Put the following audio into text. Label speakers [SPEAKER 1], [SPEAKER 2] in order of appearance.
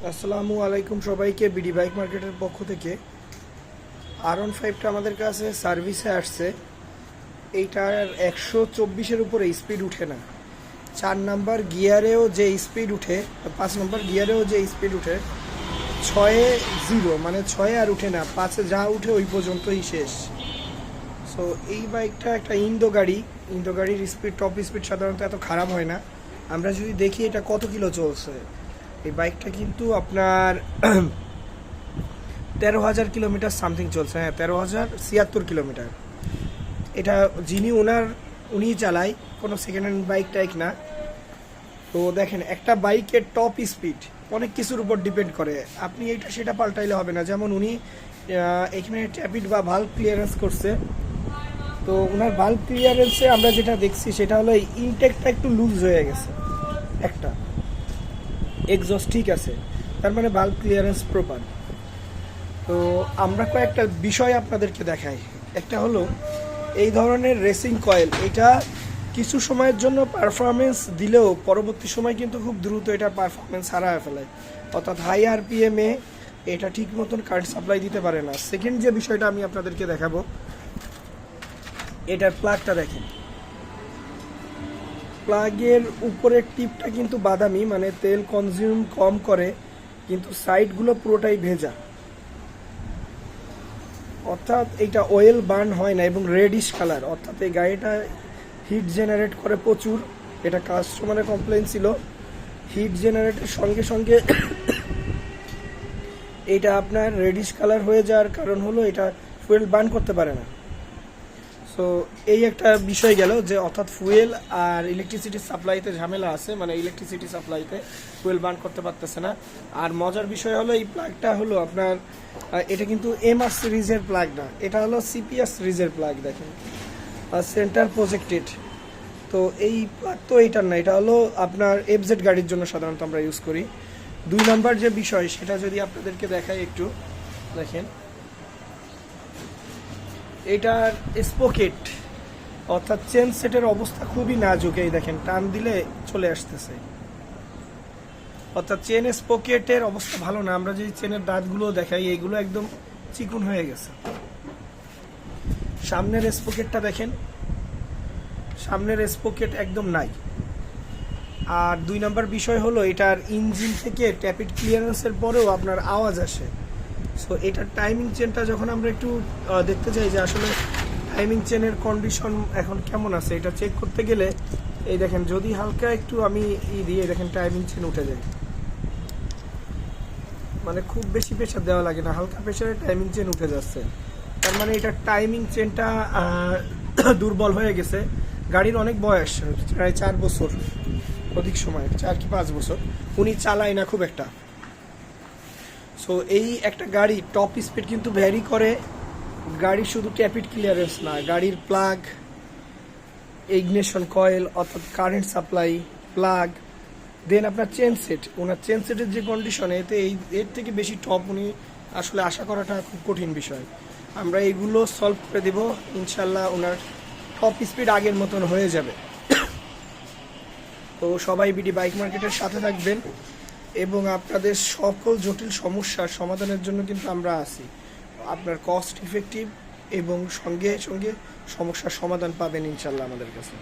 [SPEAKER 1] আসসালামু আলাইকুম সবাইকে। বিডি বাইক মার্কেটের পক্ষ থেকে R15টা আমাদের কাছে সার্ভিসে আসছে। এইটার 124-এর উপরে স্পিড উঠে না। 4 নাম্বার গিয়ারেও যে স্পিড উঠে, 5 নাম্বার গিয়ারেও যে স্পিড উঠে, 6-এ 0, মানে 6-এ আর উঠে না, 5-এ যা উঠে ওই পর্যন্তই শেষ। সো এই বাইকটা একটা ইন্দো গাড়ির স্পিড, টপ স্পিড সাধারণত এত খারাপ হয় না। আমরা যদি দেখি এটা কত কিলো চলছে, এই বাইকটা কিন্তু আপনার 13,000 কিলোমিটার সামথিং চলছে। হ্যাঁ, 13,076 কিলোমিটার। এটা যিনি উনিই চালায়, কোনো সেকেন্ড হ্যান্ড বাইক টাইক না। তো দেখেন, একটা বাইকের টপ স্পিড অনেক কিছুর উপর ডিপেন্ড করে। আপনি এটা সেটা পাল্টাইলে হবে না। যেমন উনি এখানে ট্যাপিড বা ভালভ ক্লিয়ারেন্স করছে। তো ওনার ভালভ ক্লিয়ারেন্সে আমরা যেটা দেখছি সেটা হলো এই ইনটেকটা একটু লুজ হয়ে গেছে। একটা এক্সস্ট ঠিক আছে, তার মানে ভালভ ক্লিয়ারেন্স প্রপার। তো আমরা কয়েকটা বিষয় আপনাদেরকে দেখাই। একটা হলো এই ধরনের রেসিং কয়েল, এটা কিছু সময়ের জন্য পারফরমেন্স দিলেও পরবর্তী সময় কিন্তু খুব দ্রুত এটা পারফরমেন্স হারায় ফেলে। অর্থাৎ হাই আরপিএমে এটা ঠিক মতন কারেন্ট সাপ্লাই দিতে পারে না। সেকেন্ড যে বিষয়টা আমি আপনাদেরকে দেখাবো, এটার প্লাগটা দেখেন। প্লাগের উপরের টিপটা কিন্তু বাদামি, মানে তেল কনজিউম কম করে, কিন্তু সাইডগুলো পুরোটাই ভেজা। অর্থাৎ এইটা অয়েল বার্ন হয় না এবং রেডিশ কালার। অর্থাৎ এই গাড়িটা হিট জেনারেট করে প্রচুর। এটা কাস্টমারের কমপ্লেন ছিল, হিট জেনারেটের সঙ্গে সঙ্গে এটা আপনার রেডিশ কালার হয়ে যাওয়ার কারণ হলো এটা ফুয়েল বার্ন করতে পারে না। সো এই একটা বিষয় গেল যে অর্থাৎ ফুয়েল আর ইলেকট্রিসিটি সাপ্লাইতে ঝামেলা আছে, মানে ইলেকট্রিসিটি সাপ্লাইতে ফুয়েল বার্ন করতে পারতেছে না। আর মজার বিষয় হলো এই প্লাগটা হলো আপনার, এটা কিন্তু MR সিরিজের প্লাগ না, এটা হলো CPR সিরিজের প্লাগ। দেখেন সেন্টার প্রজেক্টেড। তো এই প্লাগ তো এইটার না, এটা হলো আপনার FZ গাড়ির জন্য সাধারণত আমরা ইউজ করি। 2 নাম্বার যে বিষয় সেটা যদি আপনাদেরকে দেখাই একটু দেখেন, এটার স্পোকেট অর্থাৎ চেন সেটের অবস্থা খুবই নাজুক। এই দেখেন, টান দিলে চলে আসতেছে। অর্থাৎ চেন স্পোকেটের অবস্থা ভালো না। আমরা যে চেনের দাঁতগুলো দেখাই, এইগুলো একদম চিকুন হয়ে গেছে। সামনের স্পোকেটটা দেখেন, সামনের স্পোকেট একদম নাই। আর 2 নাম্বার বিষয় হলো এটার ইঞ্জিন থেকে ট্যাপিড ক্লিয়ারেন্সের পরেও আপনার আওয়াজ আসে। সো এটার টাইমিং চেনটা যখন আমরা একটু দেখতে চাই যে আসলে টাইমিং চেনের কন্ডিশন এখন কেমন আছে, এটা চেক করতে গেলে এই দেখেন, যদি হালকা একটু আমি দিয়ে দেখেন টাইমিং চেন উঠে যায়। মানে খুব বেশি প্রেশার দেওয়া লাগে না, হালকা প্রেশারে টাইমিং চেন উঠে যাচ্ছে। তার মানে এটার টাইমিং চেনটা দুর্বল হয়ে গেছে। গাড়ির অনেক বয়স, প্রায় 4 বছর অধিক সময়, 4 কি 5 বছর উনি চালায় না খুব একটা। সো এই একটা গাড়ি টপ স্পিড কিন্তু ভ্যারি করে। গাড়ির শুধু ট্যাপিড ক্লিয়ারেন্স না, গাড়ির প্লাগ, ইগনিশন কয়েল অর্থাৎ কারেন্ট সাপ্লাই, প্লাগ, দেন আপনার চেন সেট। ওনার চেন সেটের যে কন্ডিশন, এতে এর থেকে বেশি টপ উনি আসলে আশা করাটা খুব কঠিন বিষয়। আমরা এইগুলো সলভ করে দেব ইনশাল্লাহ, ওনার টপ স্পিড আগের মতন হয়ে যাবে। তো সবাই বিডি বাইক মার্কেটের সাথে থাকবেন এবং আপনাদের সকল জটিল সমস্যার সমাধানের জন্য কিন্তু আমরা আছি। আপনার কস্ট ইফেক্টিভ এবং সঙ্গে সঙ্গে সমস্যার সমাধান পাবেন ইনশাল্লাহ আমাদের কাছে।